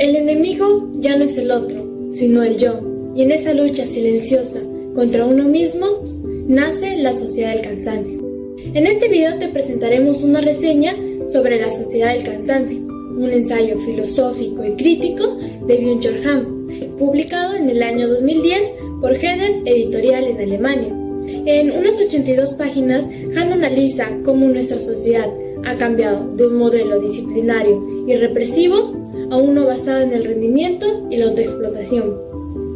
El enemigo ya no es el otro, sino el yo, y en esa lucha silenciosa contra uno mismo nace la sociedad del cansancio. En este video te presentaremos una reseña sobre la sociedad del cansancio, un ensayo filosófico y crítico de Byung-Chul Han, publicado en el año 2010 por Heder Editorial en Alemania. En unas 82 páginas, Han analiza cómo nuestra sociedad ha cambiado de un modelo disciplinario y represivo a uno basado en el rendimiento y la autoexplotación.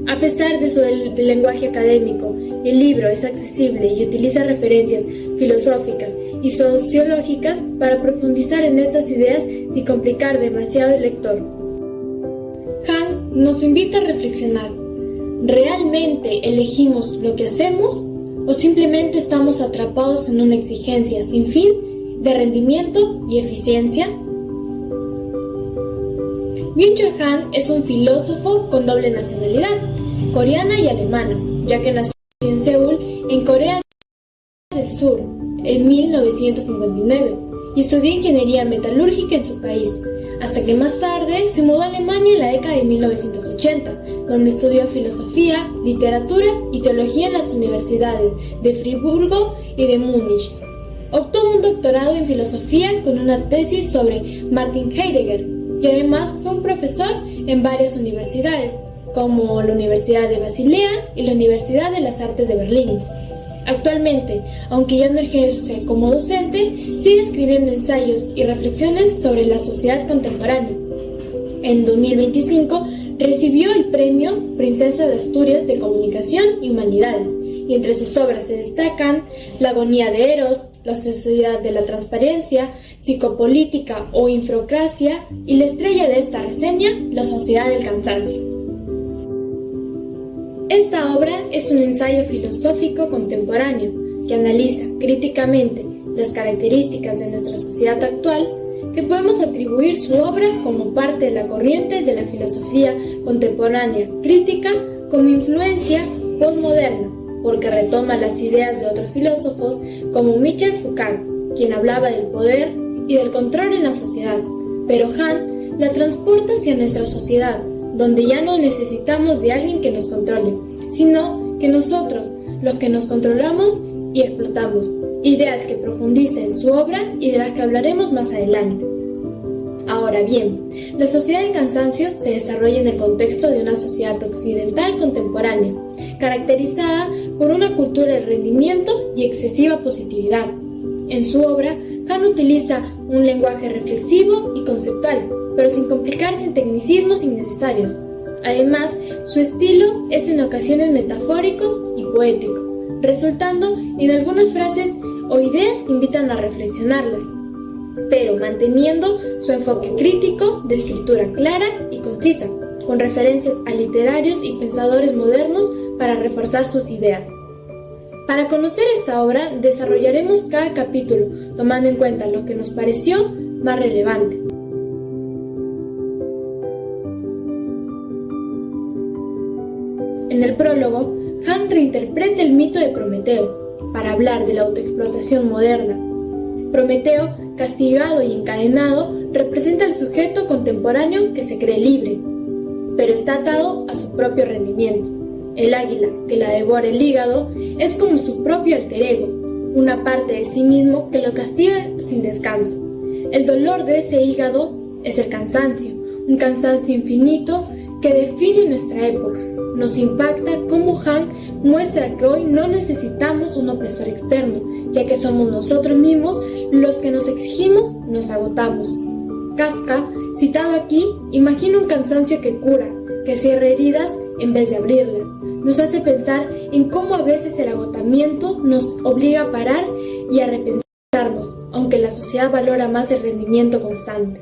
A pesar de su lenguaje académico, el libro es accesible y utiliza referencias filosóficas y sociológicas para profundizar en estas ideas sin complicar demasiado el lector. Han nos invita a reflexionar. ¿Realmente elegimos lo que hacemos o simplemente estamos atrapados en una exigencia sin fin de rendimiento y eficiencia? Byung-Chul Han es un filósofo con doble nacionalidad, coreana y alemana, ya que nació en Seúl, en Corea del Sur, en 1959, y estudió ingeniería metalúrgica en su país, hasta que más tarde se mudó a Alemania en la década de 1980, donde estudió filosofía, literatura y teología en las universidades de Friburgo y de Múnich. Obtuvo un doctorado en filosofía con una tesis sobre Martin Heidegger, y además fue un profesor en varias universidades, como la Universidad de Basilea y la Universidad de las Artes de Berlín. Actualmente, aunque ya no ejerce como docente, sigue escribiendo ensayos y reflexiones sobre la sociedad contemporánea. En 2025 recibió el premio Princesa de Asturias de Comunicación y Humanidades, y entre sus obras se destacan La agonía de Eros, La sociedad de la transparencia, Psicopolítica o Infrocracia, y la estrella de esta reseña, La sociedad del cansancio. Esta obra es un ensayo filosófico contemporáneo que analiza críticamente las características de nuestra sociedad actual, que podemos atribuir su obra como parte de la corriente de la filosofía contemporánea crítica como influencia postmoderna, porque retoma las ideas de otros filósofos como Michel Foucault, quien hablaba del poder y del control en la sociedad, pero Han la transporta hacia nuestra sociedad, donde ya no necesitamos de alguien que nos controle, sino que nosotros, los que nos controlamos y explotamos, ideas que profundiza en su obra y de las que hablaremos más adelante. Ahora bien, la sociedad del cansancio se desarrolla en el contexto de una sociedad occidental contemporánea, caracterizada por una cultura del rendimiento y excesiva positividad. En su obra, Han utiliza un lenguaje reflexivo y conceptual, pero sin complicarse en tecnicismos innecesarios. Además, su estilo es en ocasiones metafórico y poético, resultando en algunas frases o ideas que invitan a reflexionarlas, pero manteniendo su enfoque crítico de escritura clara y concisa, con referencias a literarios y pensadores modernos para reforzar sus ideas. Para conocer esta obra, desarrollaremos cada capítulo, tomando en cuenta lo que nos pareció más relevante. En el prólogo, Han reinterpreta el mito de Prometeo para hablar de la autoexplotación moderna. Prometeo, castigado y encadenado, representa al sujeto contemporáneo que se cree libre, pero está atado a su propio rendimiento. El águila que la devora el hígado es como su propio alter ego, una parte de sí mismo que lo castiga sin descanso. El dolor de ese hígado es el cansancio, un cansancio infinito que define nuestra época. Nos impacta cómo Han muestra que hoy no necesitamos un opresor externo, ya que somos nosotros mismos los que nos exigimos y nos agotamos. Kafka, citado aquí, imagina un cansancio que cura, que cierra heridas en vez de abrirlas. Nos hace pensar en cómo a veces el agotamiento nos obliga a parar y a repensarnos, aunque la sociedad valora más el rendimiento constante.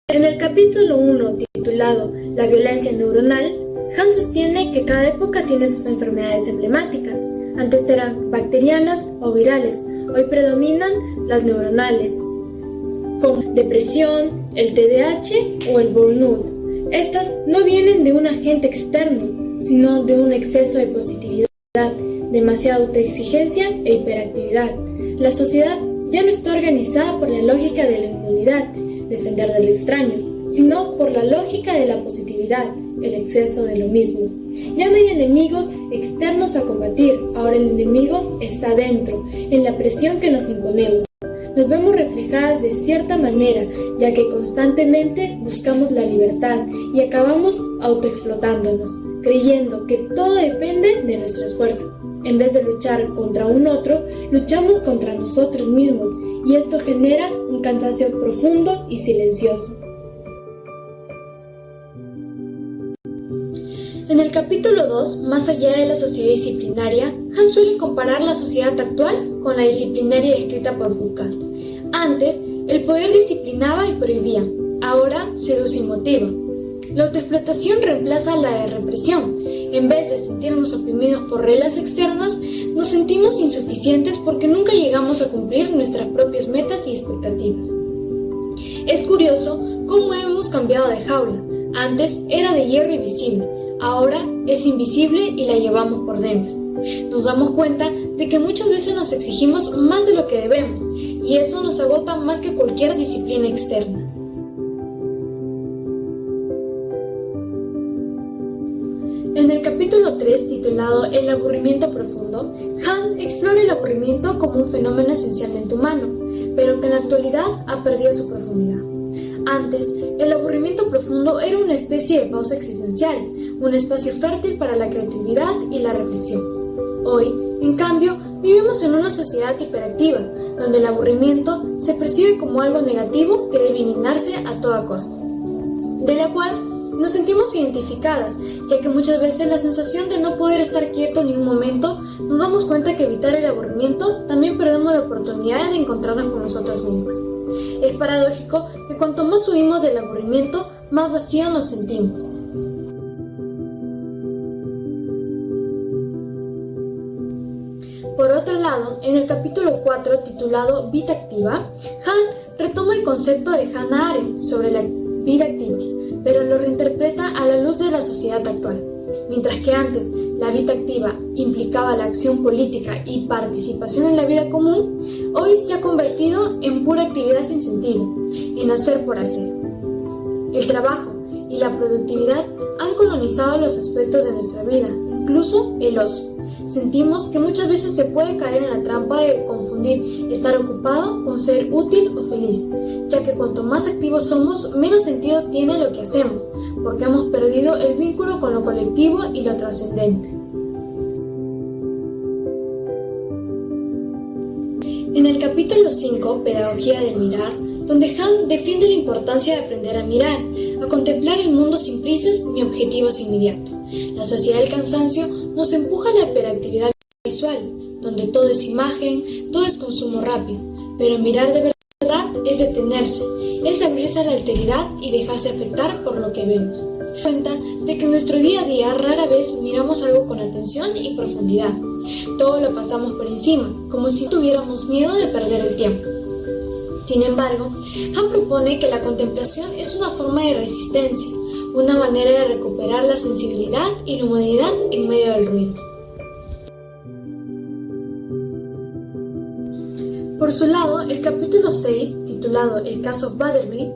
En el capítulo 1, titulado La violencia neuronal, Han sostiene que cada época tiene sus enfermedades emblemáticas. Antes eran bacterianas o virales, hoy predominan las neuronales, como depresión, el TDAH o el burnout. Estas no vienen de un agente externo, sino de un exceso de positividad, demasiada autoexigencia e hiperactividad. La sociedad ya no está organizada por la lógica de la inmunidad, defender del extraño, sino por la lógica de la positividad, el exceso de lo mismo. Ya no hay enemigos externos a combatir, ahora el enemigo está dentro, en la presión que nos imponemos. Nos vemos reflejadas de cierta manera, ya que constantemente buscamos la libertad y acabamos autoexplotándonos, creyendo que todo depende de nuestro esfuerzo. En vez de luchar contra un otro, luchamos contra nosotros mismos, y esto genera un cansancio profundo y silencioso. En el capítulo 2, más allá de la sociedad disciplinaria, Han suele comparar la sociedad actual con la disciplinaria descrita por Foucault. Antes, el poder disciplinaba y prohibía, ahora seduce y motiva. La autoexplotación reemplaza la represión. En vez de sentirnos oprimidos por reglas externas, nos sentimos insuficientes porque nunca llegamos a cumplir nuestras propias metas y expectativas. Es curioso cómo hemos cambiado de jaula. Antes era de hierro y visible, ahora es invisible y la llevamos por dentro. Nos damos cuenta de que muchas veces nos exigimos más de lo que debemos, y eso nos agota más que cualquier disciplina externa. En el capítulo 3, titulado El aburrimiento profundo, Han explora el aburrimiento como un fenómeno esencialmente humano, pero que en la actualidad ha perdido su profundidad. Antes, el aburrimiento profundo era una especie de pausa existencial, un espacio fértil para la creatividad y la reflexión. Hoy, en cambio, vivimos en una sociedad hiperactiva, donde el aburrimiento se percibe como algo negativo que debe eliminarse a toda costa, de la cual nos sentimos identificadas, ya que muchas veces la sensación de no poder estar quieto ni un momento, nos damos cuenta que evitar el aburrimiento también perdemos la oportunidad de encontrarnos con nosotros mismos. Es paradójico que cuanto más huimos del aburrimiento, más vacío nos sentimos. Por otro lado, en el capítulo 4, titulado Vida Activa, Han retoma el concepto de Hannah Arendt sobre la vida activity, pero lo reinterpreta a la luz de la sociedad actual. Mientras que antes la vida activa implicaba la acción política y participación en la vida común, hoy se ha convertido en pura actividad sin sentido, en hacer por hacer. El trabajo y la productividad han colonizado los aspectos de nuestra vida, incluso el ocio. Sentimos que muchas veces se puede caer en la trampa de confundir estar ocupado con ser útil o feliz, ya que cuanto más activos somos, menos sentido tiene lo que hacemos, porque hemos perdido el vínculo con lo colectivo y lo trascendente. En el capítulo 5, Pedagogía del mirar, donde Han defiende la importancia de aprender a mirar, a contemplar el mundo sin prisas ni objetivos inmediatos. La sociedad del cansancio nos empuja a la hiperactividad visual, donde todo es imagen, todo es consumo rápido, pero mirar de verdad es detenerse, es abrirse a la alteridad y dejarse afectar por lo que vemos. Cuenta de que en nuestro día a día rara vez miramos algo con atención y profundidad. Todo lo pasamos por encima, como si tuviéramos miedo de perder el tiempo. Sin embargo, Han propone que la contemplación es una forma de resistencia, una manera de recuperar la sensibilidad y la humanidad en medio del ruido. Por su lado, el capítulo 6, titulado El caso Vanderbilt,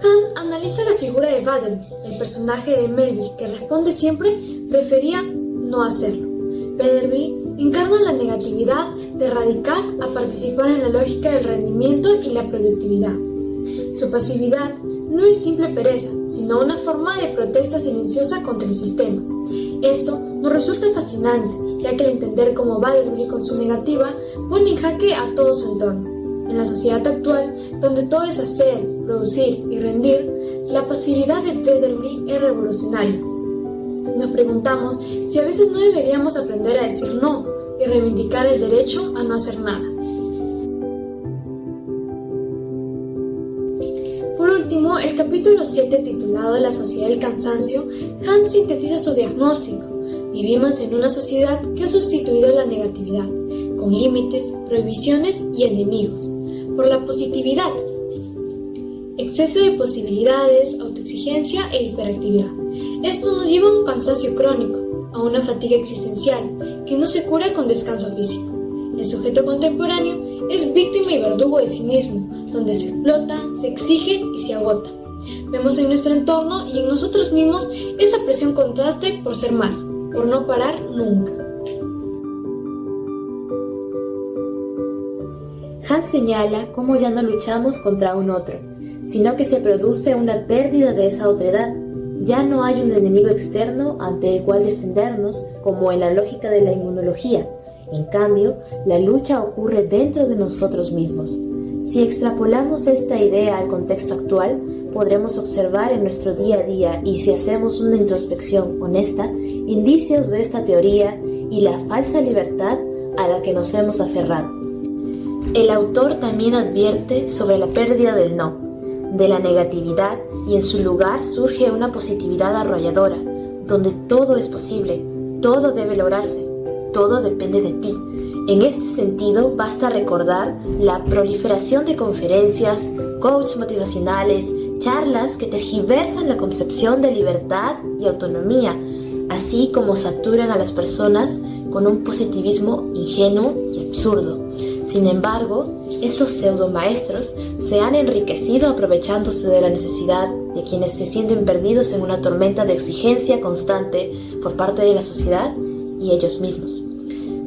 Han analiza la figura de Vanderbilt, el personaje de Melville que responde siempre prefería no hacerlo. Vanderbilt encarna la negatividad de radicar a participar en la lógica del rendimiento y la productividad. Su pasividad no es simple pereza, sino una forma de protesta silenciosa contra el sistema. Esto nos resulta fascinante, ya que al entender cómo Vanderbilt con su negativa pone en jaque a todo su entorno. En la sociedad actual, donde todo es hacer, producir y rendir, la pasividad de Vanderbilt es revolucionaria. Nos preguntamos si a veces no deberíamos aprender a decir no y reivindicar el derecho a no hacer nada. Por último, el capítulo 7, titulado La sociedad del cansancio, Han sintetiza su diagnóstico. Vivimos en una sociedad que ha sustituido la negatividad, con límites, prohibiciones y enemigos, por la positividad. Exceso de posibilidades, autoexigencia e hiperactividad. Esto nos lleva a un cansancio crónico, a una fatiga existencial que no se cura con descanso físico. El sujeto contemporáneo es víctima y verdugo de sí mismo, donde se explota, se exige y se agota. Vemos en nuestro entorno y en nosotros mismos esa presión constante por ser más, por no parar nunca. Han señala cómo ya no luchamos contra un otro, sino que se produce una pérdida de esa otredad. Ya no hay un enemigo externo ante el cual defendernos, como en la lógica de la inmunología. En cambio, la lucha ocurre dentro de nosotros mismos. Si extrapolamos esta idea al contexto actual, podremos observar en nuestro día a día y si hacemos una introspección honesta, indicios de esta teoría y la falsa libertad a la que nos hemos aferrado. El autor también advierte sobre la pérdida del no, de la negatividad, y en su lugar surge una positividad arrolladora, donde todo es posible, todo debe lograrse, todo depende de ti. En este sentido, basta recordar la proliferación de conferencias, coaches motivacionales, charlas que tergiversan la concepción de libertad y autonomía, así como saturan a las personas con un positivismo ingenuo y absurdo. Sin embargo, estos pseudomaestros se han enriquecido aprovechándose de la necesidad de quienes se sienten perdidos en una tormenta de exigencia constante por parte de la sociedad y ellos mismos.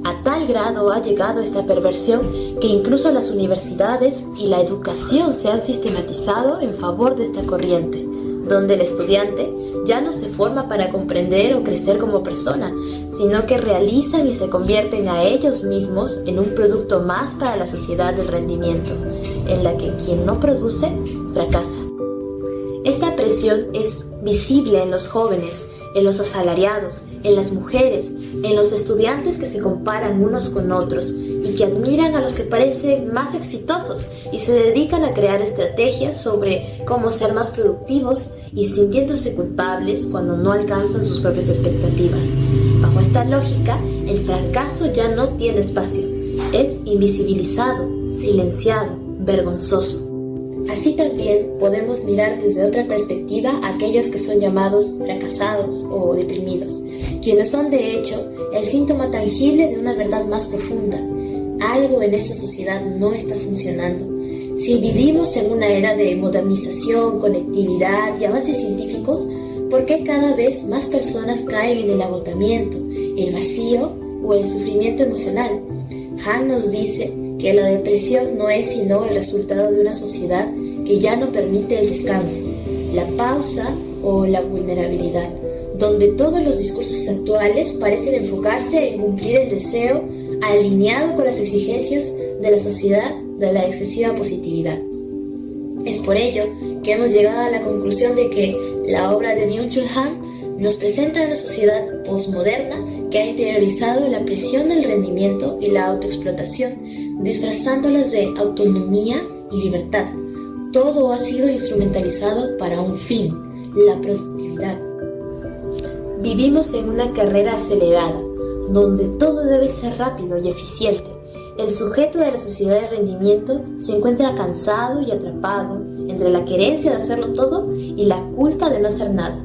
A tal grado ha llegado esta perversión que incluso las universidades y la educación se han sistematizado en favor de esta corriente, donde el estudiante ya no se forma para comprender o crecer como persona, sino que realizan y se convierten a ellos mismos en un producto más para la sociedad del rendimiento, en la que quien no produce, fracasa. Esta presión es visible en los jóvenes, en los asalariados, en las mujeres, en los estudiantes que se comparan unos con otros y que admiran a los que parecen más exitosos y se dedican a crear estrategias sobre cómo ser más productivos y sintiéndose culpables cuando no alcanzan sus propias expectativas. Bajo esta lógica, el fracaso ya no tiene espacio, es invisibilizado, silenciado, vergonzoso. Así también podemos mirar desde otra perspectiva a aquellos que son llamados fracasados o deprimidos, quienes son de hecho el síntoma tangible de una verdad más profunda. Algo en esta sociedad no está funcionando. Si vivimos en una era de modernización, conectividad y avances científicos, ¿por qué cada vez más personas caen en el agotamiento, el vacío o el sufrimiento emocional? Han nos dice que la depresión no es sino el resultado de una sociedad que ya no permite el descanso, la pausa o la vulnerabilidad, donde todos los discursos actuales parecen enfocarse en cumplir el deseo alineado con las exigencias de la sociedad de la excesiva positividad. Es por ello que hemos llegado a la conclusión de que la obra de Byung-Chul Han nos presenta una sociedad postmoderna que ha interiorizado la presión del rendimiento y la autoexplotación, disfrazándolas de autonomía y libertad. Todo ha sido instrumentalizado para un fin, la productividad. Vivimos en una carrera acelerada, donde todo debe ser rápido y eficiente. El sujeto de la sociedad de rendimiento se encuentra cansado y atrapado entre la querencia de hacerlo todo y la culpa de no hacer nada.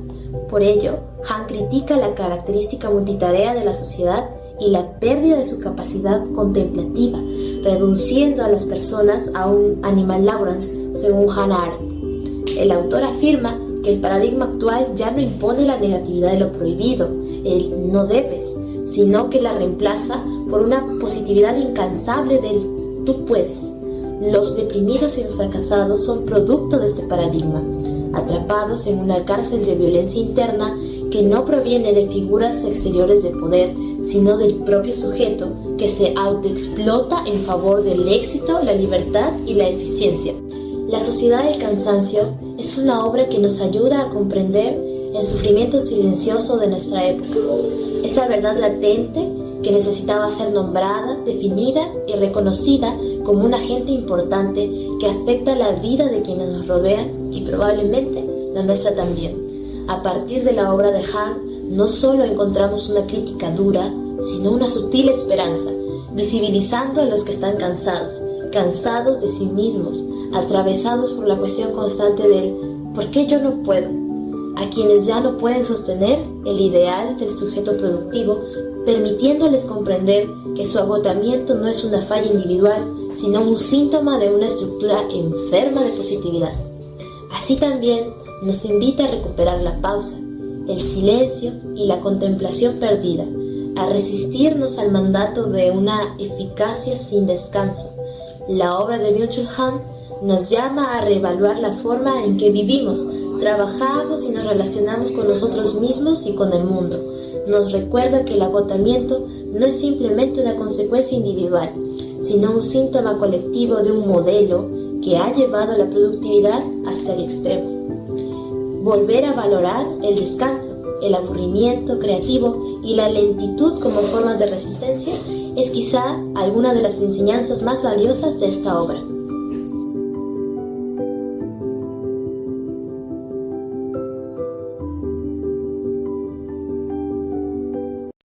Por ello, Han critica la característica multitarea de la sociedad y la pérdida de su capacidad contemplativa, reduciendo a las personas a un animal laborans, según Hannah Arendt. El autor afirma que el paradigma actual ya no impone la negatividad de lo prohibido, el no debes, sino que la reemplaza por una positividad incansable del tú puedes. Los deprimidos y los fracasados son producto de este paradigma, atrapados en una cárcel de violencia interna que no proviene de figuras exteriores de poder, sino del propio sujeto que se autoexplota en favor del éxito, la libertad y la eficiencia. La sociedad del cansancio es una obra que nos ayuda a comprender el sufrimiento silencioso de nuestra época, esa verdad latente que necesitaba ser nombrada, definida y reconocida como un agente importante que afecta la vida de quienes nos rodean y probablemente la nuestra también. A partir de la obra de Han, no solo encontramos una crítica dura, sino una sutil esperanza, visibilizando a los que están cansados de sí mismos, atravesados por la cuestión constante del ¿por qué yo no puedo? A quienes ya no pueden sostener el ideal del sujeto productivo, permitiéndoles comprender que su agotamiento no es una falla individual, sino un síntoma de una estructura enferma de positividad. Así también nos invita a recuperar la pausa, el silencio y la contemplación perdida, a resistirnos al mandato de una eficacia sin descanso. La obra de Byung-Chul Han nos llama a reevaluar la forma en que vivimos, trabajamos y nos relacionamos con nosotros mismos y con el mundo. Nos recuerda que el agotamiento no es simplemente una consecuencia individual, sino un síntoma colectivo de un modelo que ha llevado la productividad hasta el extremo. Volver a valorar el descanso, el aburrimiento creativo y la lentitud como formas de resistencia es quizá alguna de las enseñanzas más valiosas de esta obra.